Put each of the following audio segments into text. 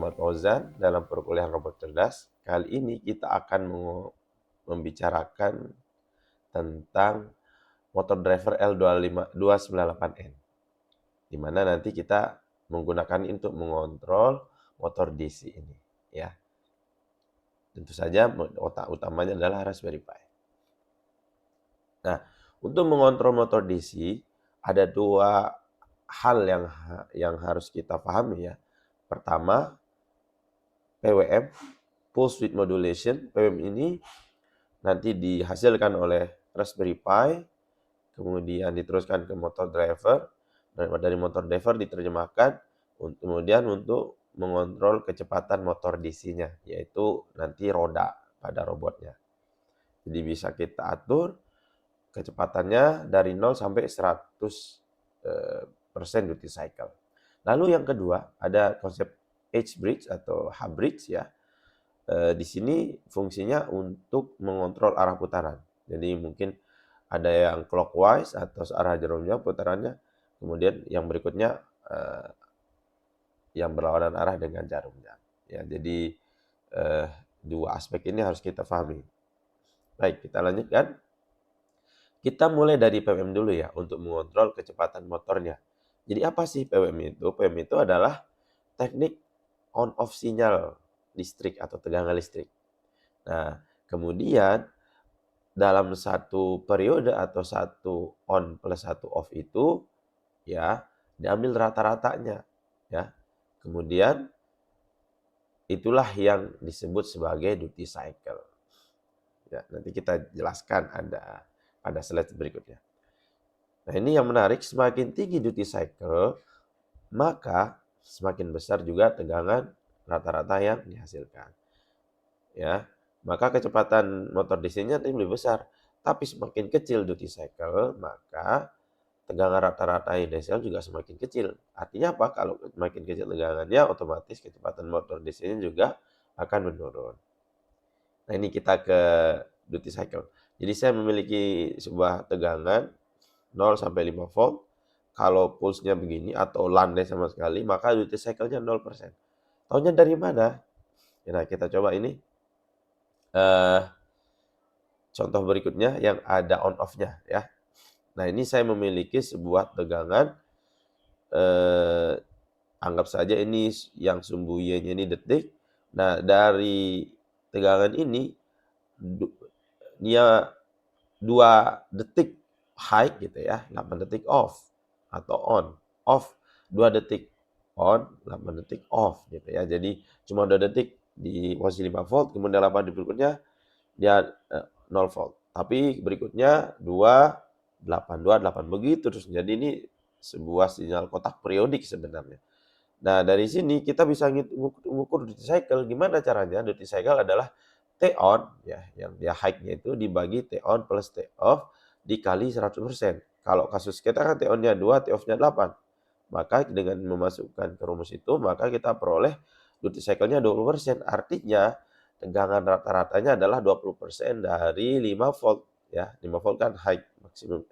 Muhammad Fauzan dalam perkuliahan robot cerdas. Kali ini kita akan membicarakan tentang motor driver L298N, di mana nanti kita menggunakan ini untuk mengontrol motor DC ini, ya. Tentu saja otak utamanya adalah Raspberry Pi. Nah, untuk mengontrol motor DC ada dua hal yang harus kita pahami, ya. Pertama, PWM, Pulse Width Modulation. PWM ini nanti dihasilkan oleh Raspberry Pi, kemudian diteruskan ke motor driver, dan dari motor driver diterjemahkan kemudian untuk mengontrol kecepatan motor DC-nya, yaitu nanti roda pada robotnya. Jadi bisa kita atur kecepatannya dari 0 sampai 100% duty cycle. Lalu yang kedua ada konsep H-bridge atau H-bridge, ya. Di sini fungsinya untuk mengontrol arah putaran. Jadi mungkin ada yang clockwise atau searah jarum jam putarannya, kemudian yang berikutnya yang berlawanan arah dengan jarum jam. Ya, jadi dua aspek ini harus kita pahami. Baik, kita lanjutkan. Kita mulai dari PWM dulu, ya, untuk mengontrol kecepatan motornya. Jadi apa sih PWM itu? PWM itu adalah teknik on-off sinyal listrik atau tegangan listrik. Nah, kemudian dalam satu periode atau satu on plus satu off itu, ya, diambil rata-ratanya, ya. Kemudian itulah yang disebut sebagai duty cycle. Ya, nanti kita jelaskan ada pada slide berikutnya. Nah, ini yang menarik, semakin tinggi duty cycle, maka semakin besar juga tegangan rata-rata yang dihasilkan. Ya, maka kecepatan motor DC-nya lebih besar. Tapi semakin kecil duty cycle, maka tegangan rata-rata ideal juga semakin kecil. Artinya apa? Kalau semakin kecil tegangannya, otomatis kecepatan motor DC-nya juga akan menurun. Nah, ini kita ke duty cycle. Jadi saya memiliki sebuah tegangan 0 sampai 5 volt. Kalau pulse-nya begini atau landai sama sekali, maka duty cycle-nya 0%. Taunya dari mana? Nah, kita coba ini. Contoh berikutnya yang ada on off-nya, ya. Nah, ini saya memiliki sebuah tegangan, anggap saja ini yang sumbu Y-nya ini detik. Nah, dari tegangan ini dia 2 detik high gitu, ya, 8 detik off atau on. Off 2 detik on, 8 detik off gitu, ya. Jadi cuma 2 detik di posisi 5 volt, kemudian 8 detik berikutnya dia 0 volt. Tapi berikutnya 2, 8, 2, 8 begitu terus. Jadi ini sebuah sinyal kotak periodik sebenarnya. Nah, dari sini kita bisa mengukur duty cycle. Gimana caranya? Duty cycle adalah T on, ya, yang dia high-nya itu dibagi T on plus T off dikali 100%. Kalau kasus kita kan T on-nya 2, T off-nya 8. Maka dengan memasukkan ke rumus itu, maka kita peroleh duty cycle-nya 20%. Artinya tegangan rata-ratanya adalah 20% dari 5 volt, ya. 5 volt kan high maksimum,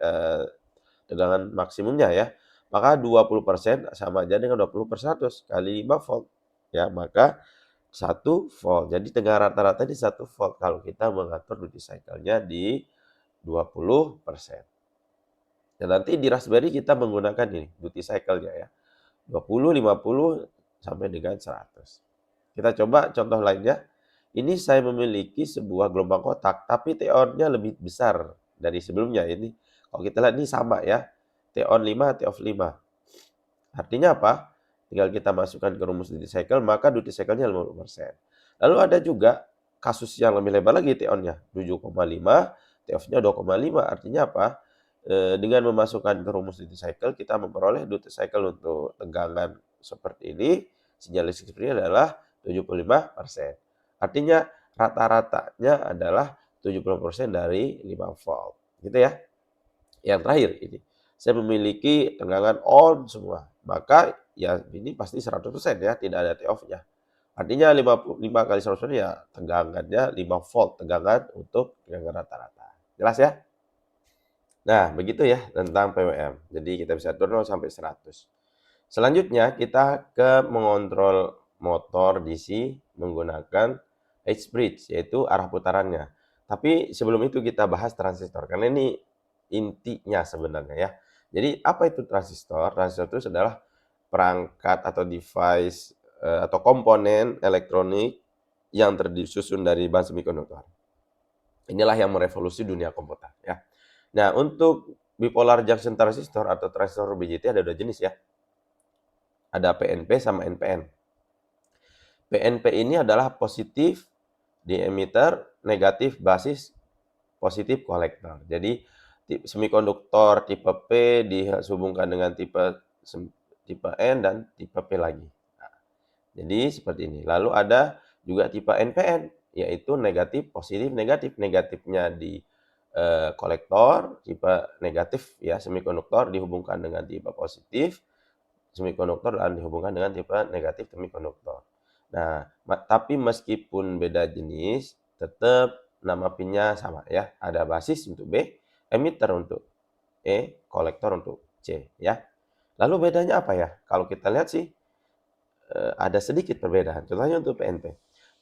tegangan maksimumnya, ya. Maka 20% sama aja dengan 20/100 kali 5 volt, ya. Maka 1 volt. Jadi tegangan rata-rata di 1 volt kalau kita mengatur duty cycle-nya di 20%. Dan nanti di Raspberry kita menggunakan ini duty cycle-nya, ya. 20, 50 sampai dengan 100. Kita coba contoh lainnya. Ini saya memiliki sebuah gelombang kotak, tapi T on-nya lebih besar dari sebelumnya. Ini kalau kita lihat ini sama, ya. T on 5, T off 5. Artinya apa? Tinggal kita masukkan ke rumus duty cycle, maka duty cycle-nya 50%. Lalu ada juga kasus yang lebih lebar lagi T on-nya 7,5, T off-nya 2,5. Artinya apa? Dengan memasukkan ke rumus duty cycle, kita memperoleh duty cycle untuk tegangan seperti ini, sinyal listrik seperti ini adalah 75%. Artinya rata-ratanya adalah 70% dari 5 volt. Gitu, ya. Yang terakhir ini, saya memiliki tegangan on semua. Maka ya ini pasti 100%, ya, tidak ada T off-nya. Artinya 5 kali 100% ya tegangannya 5 volt tegangan untuk tegangan rata-rata. Jelas, ya? Nah, begitu ya tentang PWM. Jadi kita bisa atur 0 sampai 100. Selanjutnya kita ke mengontrol motor DC menggunakan H-bridge, yaitu arah putarannya. Tapi sebelum itu kita bahas transistor, karena ini intinya sebenarnya ya. Jadi apa itu transistor? Transistor itu adalah perangkat atau device atau komponen elektronik yang tersusun dari bahan semikonduktor. Inilah yang merevolusi dunia komputer ya. Nah, untuk bipolar junction transistor atau transistor BJT ada dua jenis ya. Ada PNP sama NPN. PNP ini adalah positif di emitter, negatif basis, positif kolektor. Jadi semikonduktor tipe P dihubungkan dengan tipe N dan tipe P lagi. Nah, jadi seperti ini. Lalu ada juga tipe NPN, yaitu negatif, positif, negatif. Negatifnya di kolektor, tipe negatif ya semikonduktor dihubungkan dengan tipe positif semikonduktor dan dihubungkan dengan tipe negatif semikonduktor. Nah, tapi meskipun beda jenis, tetap nama pinnya sama ya. Ada basis untuk B, emitter untuk E, kolektor untuk C ya. Lalu bedanya apa ya? Kalau kita lihat sih ada sedikit perbedaan. Contohnya untuk PNP.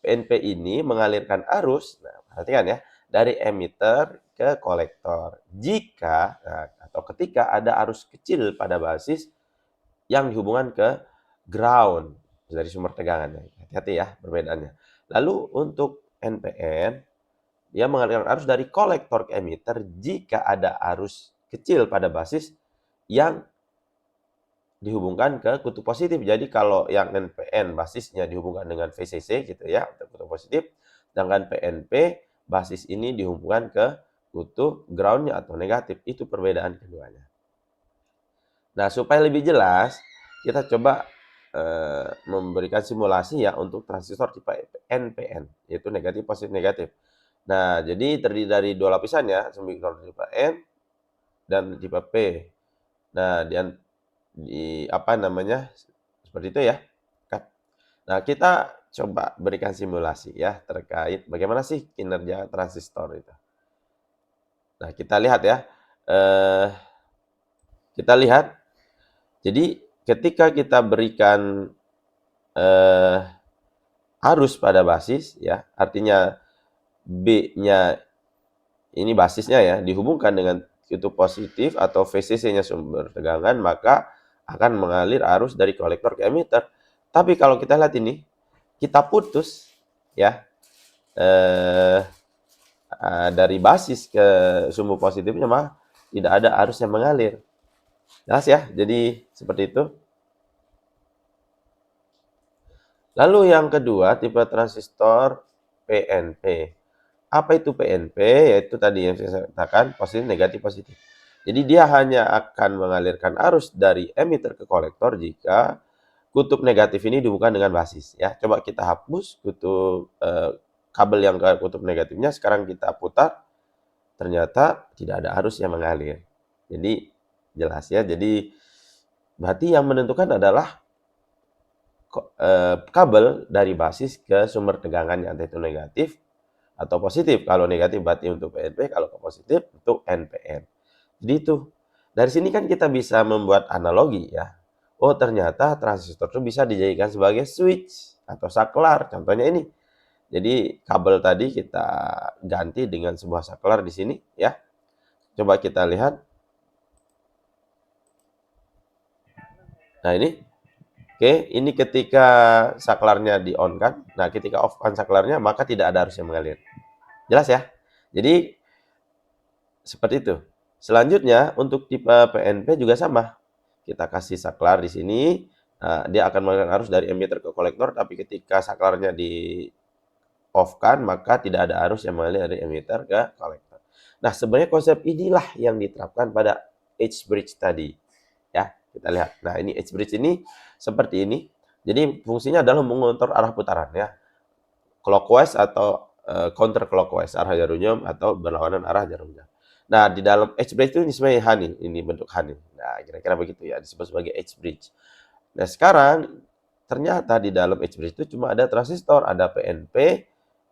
PNP ini mengalirkan arus, nah perhatikan ya, dari emitter ke kolektor. Jika atau ketika ada arus kecil pada basis yang dihubungkan ke ground dari sumber tegangannya. Hati-hati ya perbedaannya. Lalu untuk NPN, dia mengalirkan arus dari kolektor ke emitter jika ada arus kecil pada basis yang dihubungkan ke kutub positif. Jadi kalau yang NPN basisnya dihubungkan dengan VCC gitu ya, untuk kutub positif, sedangkan PNP basis ini dihubungkan ke kutub groundnya atau negatif. Itu perbedaan keduanya. Nah, supaya lebih jelas, kita coba memberikan simulasi ya untuk transistor tipe NPN, yaitu negatif, positif, negatif. Nah, jadi terdiri dari dua lapisan ya, semikonduktor tipe N dan tipe P. Nah, di apa namanya, seperti itu ya. Nah, kita coba berikan simulasi ya terkait bagaimana sih kinerja transistor itu. Nah, kita lihat ya. Kita lihat. Jadi ketika kita berikan arus pada basis ya, artinya B-nya ini basisnya ya dihubungkan dengan kutub positif atau VCC-nya sumber tegangan, maka akan mengalir arus dari kolektor ke emitter. Tapi kalau kita lihat ini, kita putus ya dari basis ke sumbu positifnya, mah tidak ada arus yang mengalir. Jelas ya? Jadi seperti itu. Lalu yang kedua, tipe transistor PNP. Apa itu PNP? Yaitu tadi yang saya katakan positif, negatif, positif. Jadi dia hanya akan mengalirkan arus dari emitter ke kolektor jika kutub negatif ini dihubungkan dengan basis. Ya, coba kita hapus kutub kabel yang ke kutub negatifnya. Sekarang kita putar, ternyata tidak ada arus yang mengalir. Jadi jelas ya. Jadi berarti yang menentukan adalah kabel dari basis ke sumber tegangannya, entah itu negatif atau positif. Kalau negatif berarti untuk PNP, kalau positif untuk NPN. Jadi itu. Dari sini kan kita bisa membuat analogi ya. Oh, ternyata transistor itu bisa dijadikan sebagai switch atau saklar. Contohnya ini. Jadi kabel tadi kita ganti dengan sebuah saklar di sini ya. Coba kita lihat. Nah, ini. Oke, ini ketika saklarnya di-on kan. Nah, ketika off-kan saklarnya, maka tidak ada arus yang mengalir. Jelas ya? Jadi, seperti itu. Selanjutnya, untuk tipe PNP juga sama. Kita kasih saklar di sini, nah, dia akan mengalirkan arus dari emitter ke kolektor, tapi ketika saklarnya di-off-kan, maka tidak ada arus yang mengalir dari emitter ke kolektor. Nah, sebenarnya konsep inilah yang diterapkan pada H-bridge tadi. Ya, kita lihat. Nah, ini H-bridge ini seperti ini. Jadi, fungsinya adalah mengontrol arah putaran ya. Clockwise atau counter clockwise, arah jarum jam atau berlawanan arah jarum jam. Nah, di dalam H-bridge itu ini sebenarnya honey, ini bentuk honey. Nah, kira-kira begitu ya, disebut sebagai H-bridge. Nah, sekarang ternyata di dalam H-bridge itu cuma ada transistor, ada PNP,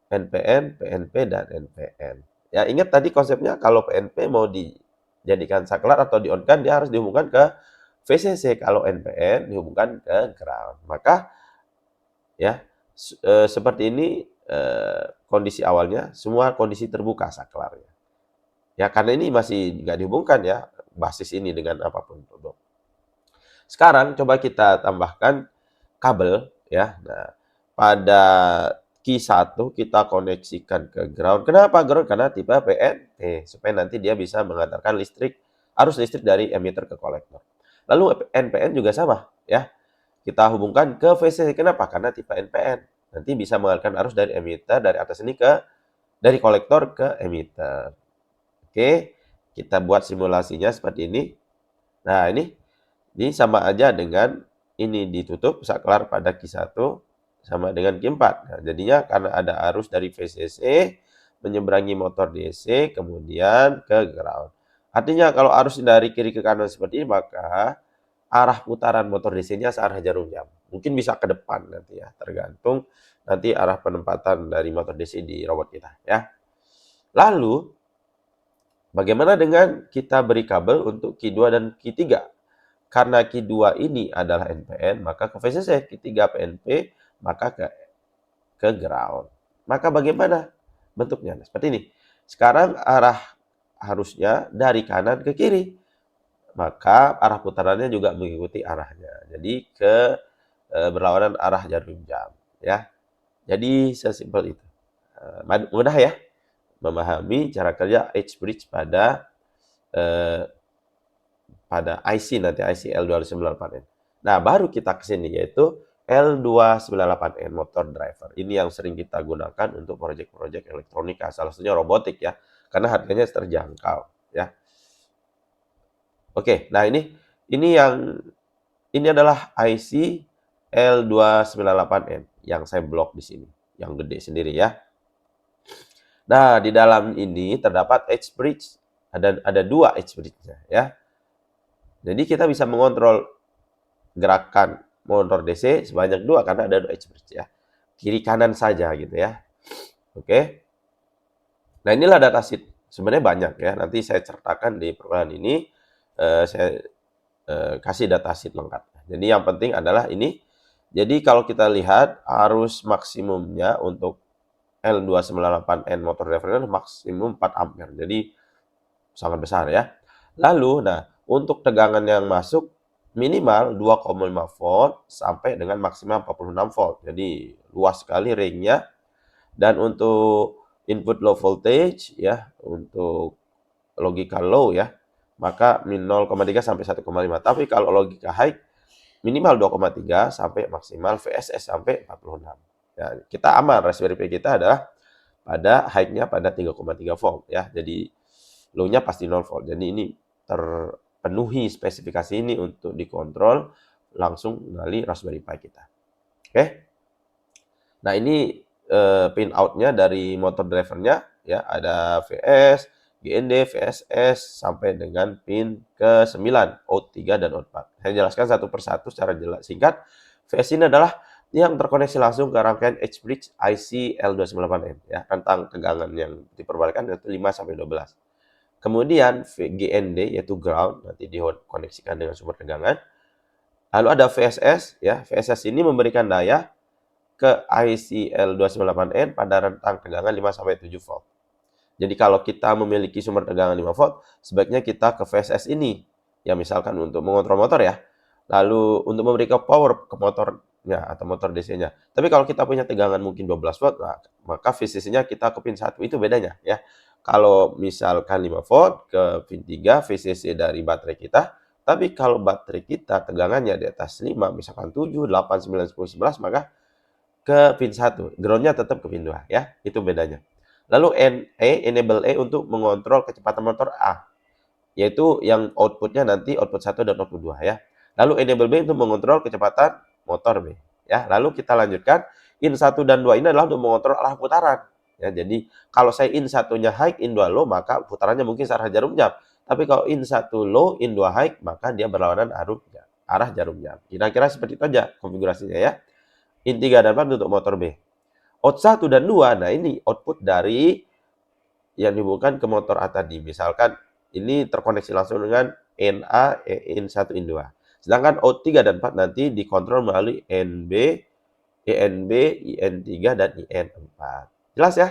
NPN, PNP, dan NPN. Ya, ingat tadi konsepnya kalau PNP mau dijadikan saklar atau di-on-kan, dia harus dihubungkan ke VCC. Kalau NPN dihubungkan ke ground. Maka ya. Seperti ini kondisi awalnya, semua kondisi terbuka saklarnya. Ya, karena ini masih nggak dihubungkan ya, basis ini dengan apapun. Sekarang coba kita tambahkan kabel ya. Nah, pada Q1 kita koneksikan ke ground. Kenapa ground? Karena tipe PNP supaya nanti dia bisa mengantarkan arus listrik dari emitter ke kolektor. Lalu NPN juga sama ya. Kita hubungkan ke VCC. Kenapa? Karena tipe NPN. Nanti bisa mengalirkan arus dari emitter dari atas ini dari kolektor ke emitter. Oke, kita buat simulasinya seperti ini. Nah, ini sama aja dengan ini ditutup saklar pada Q1 sama dengan Q4. Nah, jadinya karena ada arus dari VCC menyeberangi motor DC kemudian ke ground. Artinya kalau arus dari kiri ke kanan seperti ini maka arah putaran motor DC-nya searah jarum jam. Mungkin bisa ke depan nanti ya, tergantung nanti arah penempatan dari motor DC di robot kita ya. Lalu bagaimana dengan kita beri kabel untuk Q2 dan Q3? Karena Q2 ini adalah NPN, maka ke VCC, Q3 PNP, maka ke ground. Maka bagaimana bentuknya? Nah, seperti ini. Sekarang arah harusnya dari kanan ke kiri. Maka arah putarannya juga mengikuti arahnya. Jadi berlawanan arah jarum jam. Ya. Jadi sesimpel itu. Mudah ya memahami cara kerja H-bridge pada IC nanti IC L298N. Nah, baru kita ke sini yaitu L298N motor driver. Ini yang sering kita gunakan untuk proyek-proyek elektronika, salah satunya robotik ya, karena harganya terjangkau ya. Oke, nah ini adalah IC L298N yang saya blok di sini, yang gede sendiri ya. Nah, di dalam ini terdapat H-bridge, ada dua H-bridge-nya ya. Jadi kita bisa mengontrol gerakan motor DC sebanyak 2 karena ada 2 H-bridge ya. Kiri kanan saja gitu ya. Oke. Nah, inilah datasheet. Sebenarnya banyak ya. Nanti saya ceritakan di perkuliahan ini saya kasih datasheet lengkap. Jadi yang penting adalah ini. Jadi kalau kita lihat arus maksimumnya untuk L298N motor driver maksimum 4 ampere. Jadi sangat besar ya. Lalu, nah, untuk tegangan yang masuk minimal 2,5 volt sampai dengan maksimal 46 volt. Jadi luas sekali range-nya. Dan untuk input low voltage ya, untuk logika low ya, maka min 0,3 sampai 1,5. Tapi kalau logika high minimal 2,3 sampai maksimal VSS sampai 46. Ya, kita aman, Raspberry Pi kita adalah pada high-nya pada 3,3 volt ya. Jadi low-nya pasti 0 volt. Jadi ini terpenuhi spesifikasi ini untuk dikontrol langsung melalui Raspberry Pi kita. Oke. Nah, ini pin out-nya dari motor drivernya ya, ada VS, GND, VSS sampai dengan pin ke-9, out 3 dan out 4. Saya jelaskan satu persatu secara singkat. VS ini adalah yang terkoneksi langsung ke rangkaian H-bridge IC L298N ya, rentang tegangan yang diperbolehkan yaitu 5 sampai 12. Kemudian GND yaitu ground nanti dikoneksikan dengan sumber tegangan. Lalu ada VSS ya, VSS ini memberikan daya ke IC L298N pada rentang tegangan 5 sampai 7 volt. Jadi kalau kita memiliki sumber tegangan 5 volt, sebaiknya kita ke VSS ini. Ya misalkan untuk mengontrol motor ya. Lalu untuk memberikan power ke motornya atau motor DC-nya. Tapi kalau kita punya tegangan mungkin 12 volt, nah, maka VCC-nya kita ke pin 1. Itu bedanya ya. Kalau misalkan 5 volt ke pin 3 VCC dari baterai kita, tapi kalau baterai kita tegangannya di atas 5, misalkan 7, 8, 9, 10, 11, maka ke pin 1. Ground-nya tetap ke pin 2 ya. Itu bedanya. Lalu enable E untuk mengontrol kecepatan motor A, yaitu yang output-nya nanti output 1 dan output 2 ya. Lalu enable B untuk mengontrol kecepatan motor B ya. Lalu kita lanjutkan in 1 dan 2 ini adalah untuk mengontrol arah putaran. Ya, jadi kalau saya in satunya high, in 2 low, maka putarannya mungkin searah jarum jam. Tapi kalau in 1 low, in 2 high, maka dia berlawanan arah jarum jam. Kira-kira seperti itu aja konfigurasinya ya. In 3 dan 4 untuk motor B. Out 1 dan 2, nah ini output dari yang dihubungkan ke motor A tadi. Misalkan ini terkoneksi langsung dengan in 1, in 2. Sedangkan out 3 dan 4 nanti dikontrol melalui NB INB, IN3, dan IN4. Jelas ya?